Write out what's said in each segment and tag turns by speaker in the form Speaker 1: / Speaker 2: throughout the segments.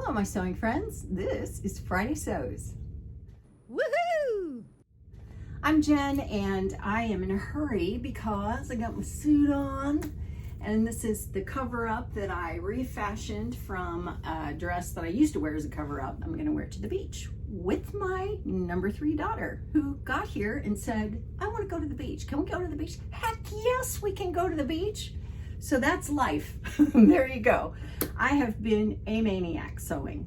Speaker 1: Hello, my sewing friends. This is Friday Sews.
Speaker 2: Woohoo!
Speaker 1: I'm Jen, and I am in a hurry because I got my suit on, and this is the cover-up that I refashioned from a dress that I used to wear as a cover-up. I'm going to wear it to the beach with my number 3 daughter, who got here and said, I want to go to the beach. Can we go to the beach? Heck yes, we can go to the beach. So that's life. There you go. I have been a maniac sewing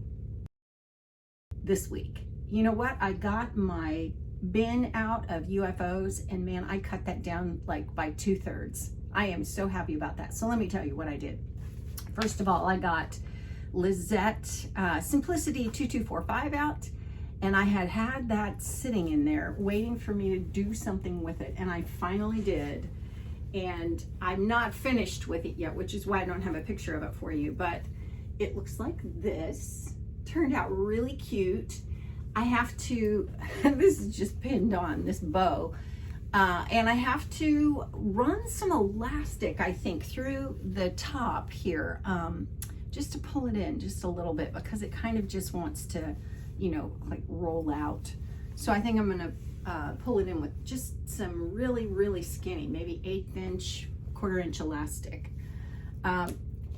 Speaker 1: this week. You know what? I got my bin out of UFOs, and man, I cut that down like by 2/3. I am so happy about that. So let me tell you what I did. First of all, I got Lisette Simplicity 2245 out, and I had that sitting in there waiting for me to do something with it, and I finally did. And I'm not finished with it yet, which is why I don't have a picture of it for you, but it looks like this. Turned out really cute. I have to, this is just pinned on, this bow, and I have to run some elastic, I think, through the top here, just to pull it in just a little bit, because it kind of just wants to, you know, like roll out. So I think I'm gonna pull it in with just some really skinny, maybe 1/8 inch, 1/4 inch elastic.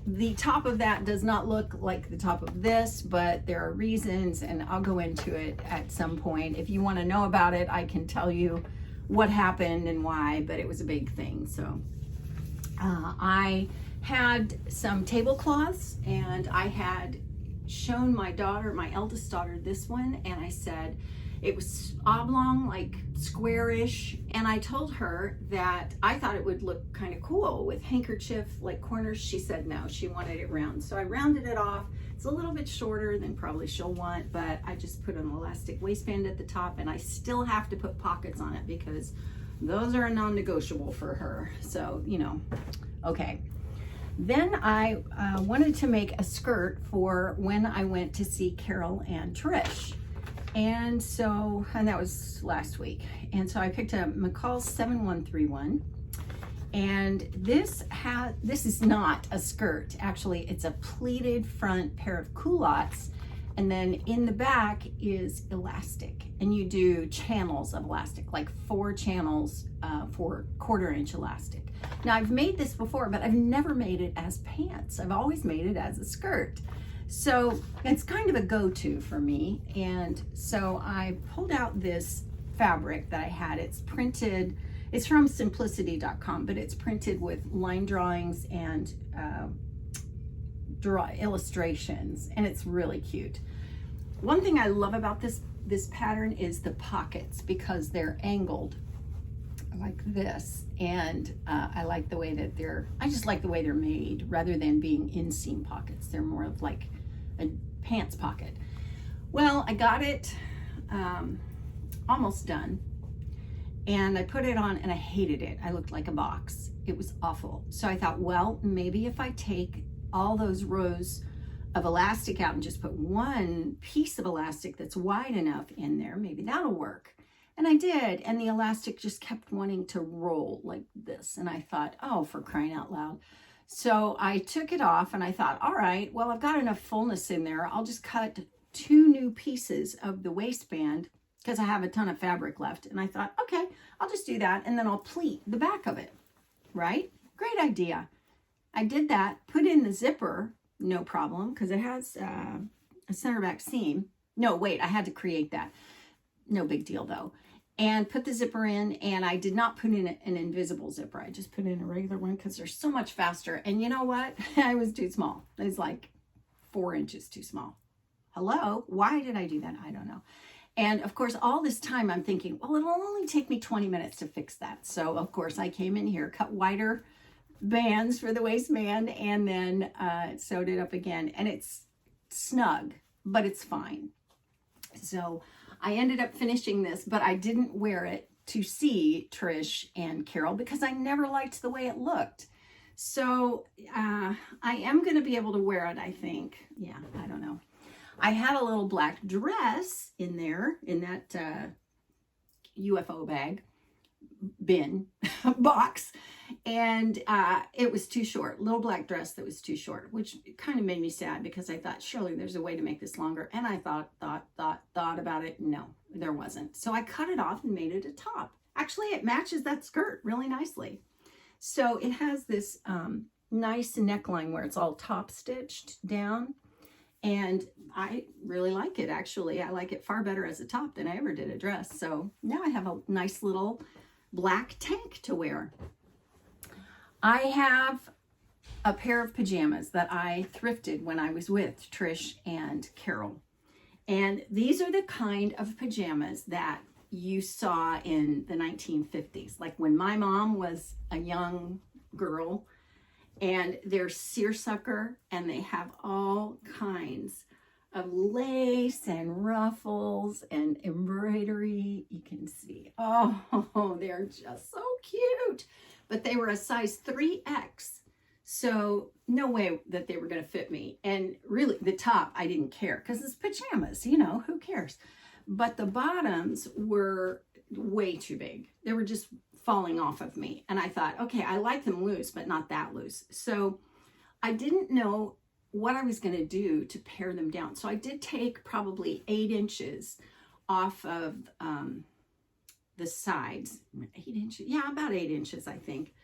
Speaker 1: The top of that does not look like the top of this, but there are reasons, and I'll go into it at some point. If you want to know about it, I can tell you what happened and why, but it was a big thing. So I had some tablecloths, and I had shown my daughter, my eldest daughter, this one, and I said it was oblong, like squarish, and I told her that I thought it would look kind of cool with handkerchief like corners. She said no, she wanted it round. So I rounded it off. It's a little bit shorter than probably she'll want, but I just put an elastic waistband at the top, and I still have to put pockets on it because those are a non-negotiable for her. So, you know, okay. Then I wanted to make a skirt for when I went to see Carol and Trish. And that was last week. And so I picked up McCall's 7131. And this is not a skirt. Actually, it's a pleated front pair of culottes. And then in the back is elastic. And you do channels of elastic, like 4 channels for 1/4 inch elastic. Now, I've made this before, but I've never made it as pants. I've always made it as a skirt. So it's kind of a go-to for me. And so I pulled out this fabric that I had. It's printed, it's from simplicity.com, but it's printed with line drawings and illustrations, and it's really cute. One thing I love about this pattern is the pockets, because they're angled like this, and I like the way that I just like the way they're made rather than being inseam pockets. They're more of like a pants pocket. Well, I got it almost done, and I put it on, and I hated it. I looked like a box. It was awful. So I thought, well, maybe if I take all those rows of elastic out and just put one piece of elastic that's wide enough in there, maybe that'll work. And I did, and the elastic just kept wanting to roll like this. And I thought, oh, for crying out loud. So I took it off, and I thought, all right, well, I've got enough fullness in there. I'll just cut 2 new pieces of the waistband because I have a ton of fabric left. And I thought, okay, I'll just do that, and then I'll pleat the back of it, right? Great idea. I did that, put in the zipper, no problem, because it has a center back seam. No, wait, I had to create that. No big deal though. And put the zipper in, and I did not put in an invisible zipper. I just put in a regular one because they're so much faster. And you know what? I was too small. It was like 4 inches too small. Hello? Why did I do that? I don't know. And of course, all this time I'm thinking, well, it'll only take me 20 minutes to fix that. So of course I came in here, cut wider bands for the waistband, and then sewed it up again. And it's snug, but it's fine. So I ended up finishing this, but I didn't wear it to see Trish and Carol because I never liked the way it looked. So I am going to be able to wear it, I think. Yeah, I don't know. I had a little black dress in there, in that UFO bag, bin box, and it was too short. Little black dress that was too short, which kind of made me sad because I thought surely there's a way to make this longer. And I thought about it. No, there wasn't. So I cut it off and made it a top. Actually, it matches that skirt really nicely. So it has this nice neckline where it's all top stitched down. And I really like it, actually. I like it far better as a top than I ever did a dress. So now I have a nice little black tank to wear. I have a pair of pajamas that I thrifted when I was with Trish and Carol. And these are the kind of pajamas that you saw in the 1950s, like when my mom was a young girl. And they're seersucker, and they have all kinds of lace and ruffles and embroidery. You can see, oh, they're just so cute. But they were a size 3X, so no way that they were going to fit me. And really, the top, I didn't care because it's pajamas, you know, who cares? But the bottoms were way too big. They were just falling off of me. And I thought, okay, I like them loose, but not that loose. So I didn't know what I was going to do to pare them down. So I did take probably 8 inches off of the sides. 8 inches? Yeah, about 8 inches, I think.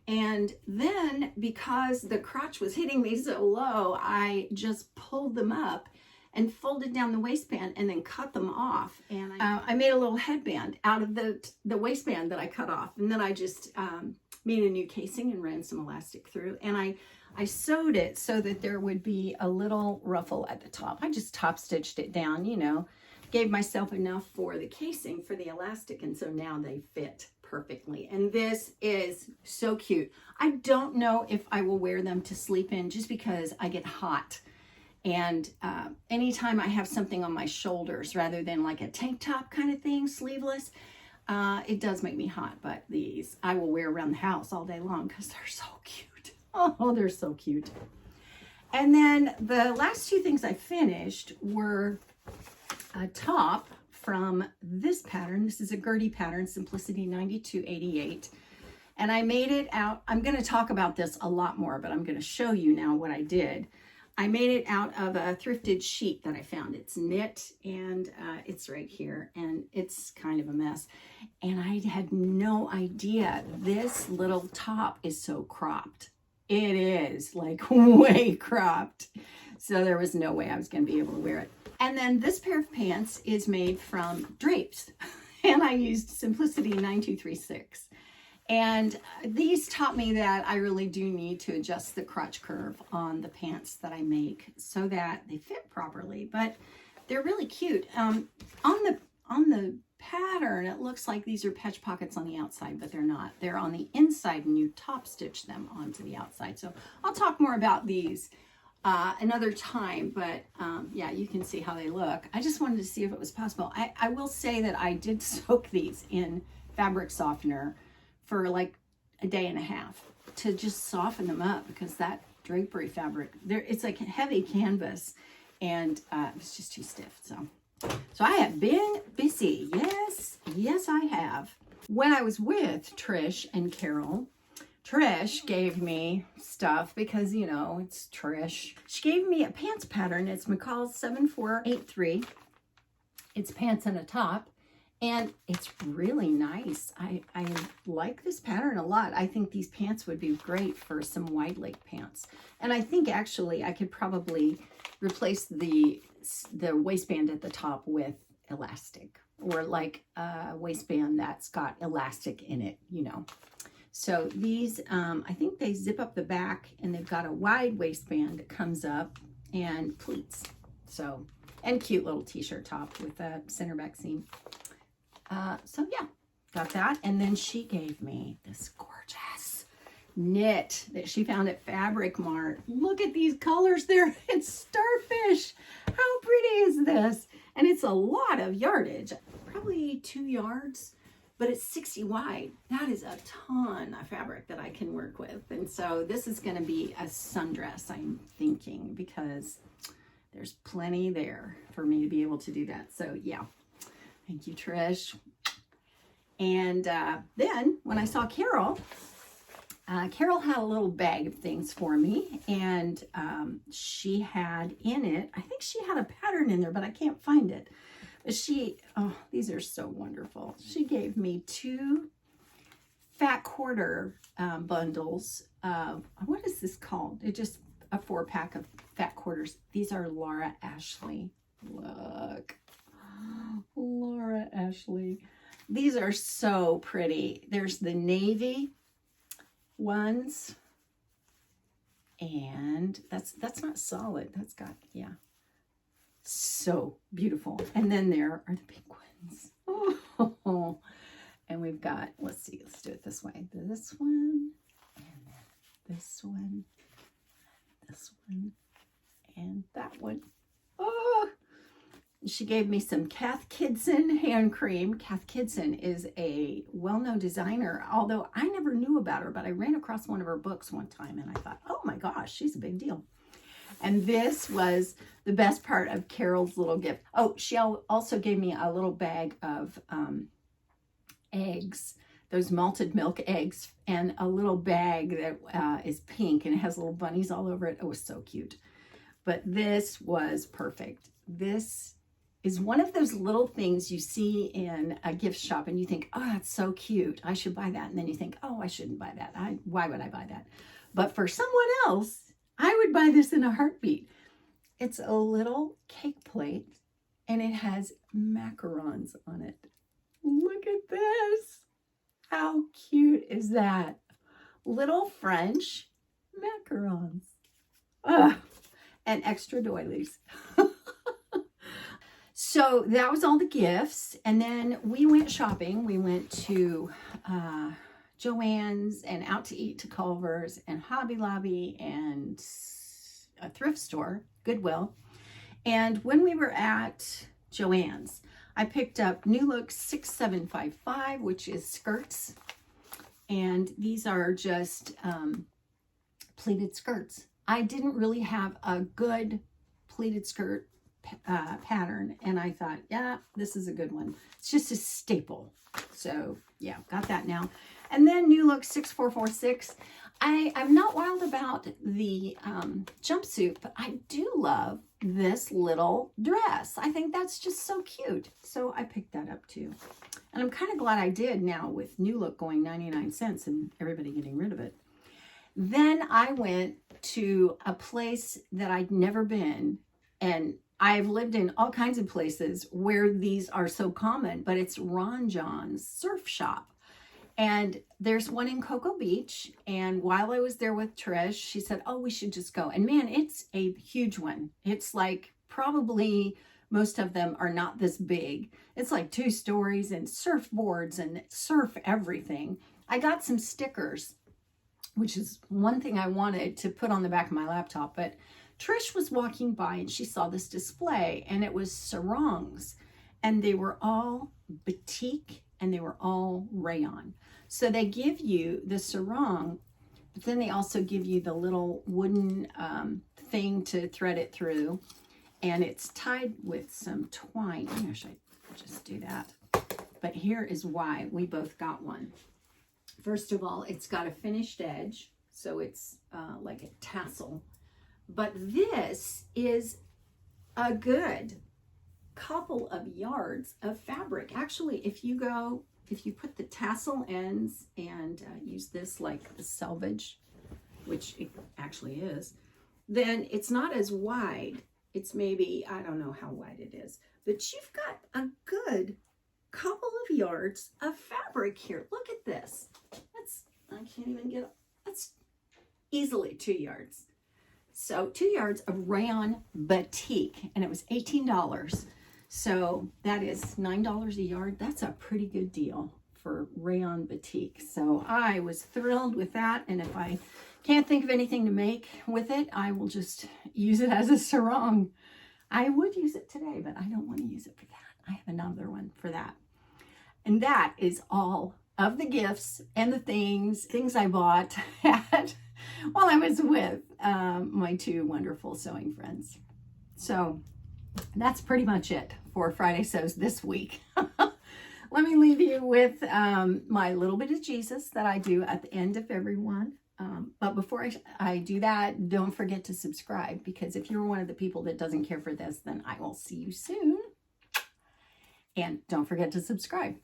Speaker 1: And then because the crotch was hitting me so low, I just pulled them up and folded down the waistband and then cut them off. And I made a little headband out of the waistband that I cut off. And then I just made a new casing and ran some elastic through. And I sewed it so that there would be a little ruffle at the top. I just top stitched it down, you know, gave myself enough for the casing for the elastic. And so now they fit perfectly. And this is so cute. I don't know if I will wear them to sleep in just because I get hot. And anytime I have something on my shoulders rather than like a tank top kind of thing, sleeveless, it does make me hot. But these I will wear around the house all day long because they're so cute. Oh, they're so cute. And then the last 2 things I finished were a top from this pattern. This is a Gertie pattern, Simplicity 9288. And I made it out. I'm going to talk about this a lot more, but I'm going to show you now what I did. I made it out of a thrifted sheet that I found. It's knit, and it's right here, and it's kind of a mess. And I had no idea this little top is so cropped. It is like way cropped. So there was no way I was going to be able to wear it. And then this pair of pants is made from drapes, and I used Simplicity 9236. And these taught me that I really do need to adjust the crotch curve on the pants that I make so that they fit properly. But they're really cute. On the pattern, it looks like these are patch pockets on the outside, but they're not. They're on the inside, and you top stitch them onto the outside. So I'll talk more about these another time, but yeah, you can see how they look. I just wanted to see if it was possible. I will say that I did soak these in fabric softener for like a day and a half to just soften them up because that drapery fabric there, it's like heavy canvas, and it was just too stiff. So I have been busy. Yes, I have. When I was with Trish and Carol, Trish gave me stuff because, you know, it's Trish. She gave me a pants pattern. It's McCall's 7483. It's pants and a top. And it's really nice. I like this pattern a lot. I think these pants would be great for some wide leg pants. And I think actually I could probably replace the waistband at the top with elastic, or like a waistband that's got elastic in it, you know. So these, I think they zip up the back, and they've got a wide waistband that comes up and pleats. So, and cute little t-shirt top with a center back seam. So yeah, got that. And then she gave me this gorgeous knit that she found at Fabric Mart. Look at these colors there. It's starfish. How pretty is this? And it's a lot of yardage, probably 2 yards, but it's 60 wide. That is a ton of fabric that I can work with. And so this is going to be a sundress, I'm thinking, because there's plenty there for me to be able to do that. So yeah. Thank you, Trish. And then when I saw Carol, Carol had a little bag of things for me, and she had in it, I think she had a pattern in there, but I can't find it. But oh, these are so wonderful. She gave me 2 fat quarter bundles of, what is this called? It just a 4-pack of fat quarters. These are Laura Ashley. Look, Laura Ashley. These are so pretty. There's the navy ones, and that's not solid. That's got, yeah, so beautiful. And then there are the pink ones. Oh, and we've got, let's see, let's do it this way. This one, and then this one, and that one. Oh, she gave me some Kath Kidson hand cream. Kath Kidson is a well-known designer, although I never knew about her, but I ran across one of her books one time, and I thought, oh my gosh, she's a big deal. And this was the best part of Carol's little gift. Oh, she also gave me a little bag of eggs, those malted milk eggs, and a little bag that is pink, and it has little bunnies all over it. It was so cute. But this was perfect. This is one of those little things you see in a gift shop and you think, oh, that's so cute, I should buy that. And then you think, oh, I shouldn't buy that. Why would I buy that? But for someone else, I would buy this in a heartbeat. It's a little cake plate, and it has macarons on it. Look at this. How cute is that? Little French macarons. Ugh. And extra doilies. So that was all the gifts. And then we went shopping. We went to Joann's and out to eat to Culver's and Hobby Lobby and a thrift store, Goodwill. And when we were at Joann's, I picked up New Look 6755, which is skirts. And these are just pleated skirts. I didn't really have a good pleated skirt pattern, and I thought, yeah, this is a good one. It's just a staple. So yeah, got that now. And then New Look 6446. I'm not wild about the jumpsuit, but I do love this little dress. I think that's just so cute. So I picked that up too. And I'm kind of glad I did now with New Look going 99 cents and everybody getting rid of it. Then I went to a place that I'd never been, and I've lived in all kinds of places where these are so common, but it's Ron John's surf shop. And there's one in Cocoa Beach. And while I was there with Trish, she said, oh, we should just go. And man, it's a huge one. It's like probably most of them are not this big. It's like 2 stories and surfboards and surf everything. I got some stickers, which is one thing I wanted to put on the back of my laptop, but Trish was walking by and she saw this display, and it was sarongs, and they were all batik and they were all rayon. So they give you the sarong, but then they also give you the little wooden thing to thread it through, and it's tied with some twine. I should just do that. But here is why we both got one. First of all, it's got a finished edge, so it's like a tassel. But this is a good couple of yards of fabric. Actually, if you put the tassel ends and use this like the selvage, which it actually is, then it's not as wide. It's maybe, I don't know how wide it is, but you've got a good couple of yards of fabric here. Look at this. I can't even get, that's easily 2 yards. So 2 yards of rayon batik, and it was $18. So that is $9 a yard. That's a pretty good deal for rayon batik. So I was thrilled with that. And if I can't think of anything to make with it, I will just use it as a sarong. I would use it today, but I don't want to use it for that. I have another one for that. And that is all of the gifts and the things I bought while I was with my 2 wonderful sewing friends. So that's pretty much it for Friday Sews this week. let me leave you with my little bit of Jesus that I do at the end of every one. But before I do that, don't forget to subscribe, because if you're one of the people that doesn't care for this, then I will see you soon. And don't forget to subscribe.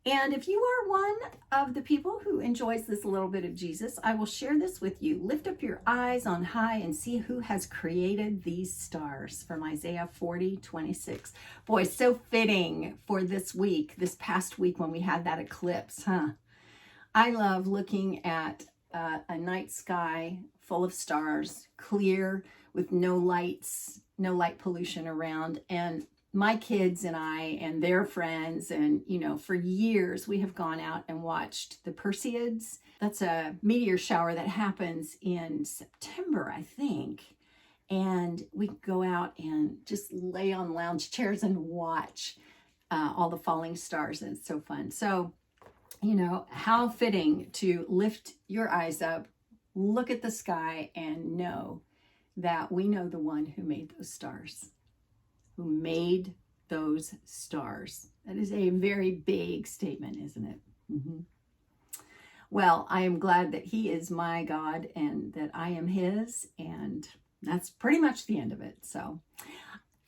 Speaker 1: And if you are one of the people who enjoys this little bit of Jesus, I will share this with you. Lift up your eyes on high and see who has created these stars, from Isaiah 40:26. Boy, so fitting for this week, this past week when we had that eclipse, huh? I love looking at a night sky full of stars, clear, with no lights, no light pollution around. And my kids and I and their friends, and for years we have gone out and watched the Perseids. That's a meteor shower that happens in September, I think. And we go out and just lay on lounge chairs and watch all the falling stars, and it's so fun. So, how fitting to lift your eyes up, look at the sky, and know that we know the one who made those stars. Who made those stars. That is a very big statement, isn't it? Mm-hmm. Well, I am glad that he is my God and that I am his, and that's pretty much the end of it. So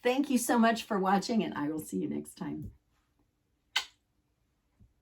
Speaker 1: thank you so much for watching, and I will see you next time.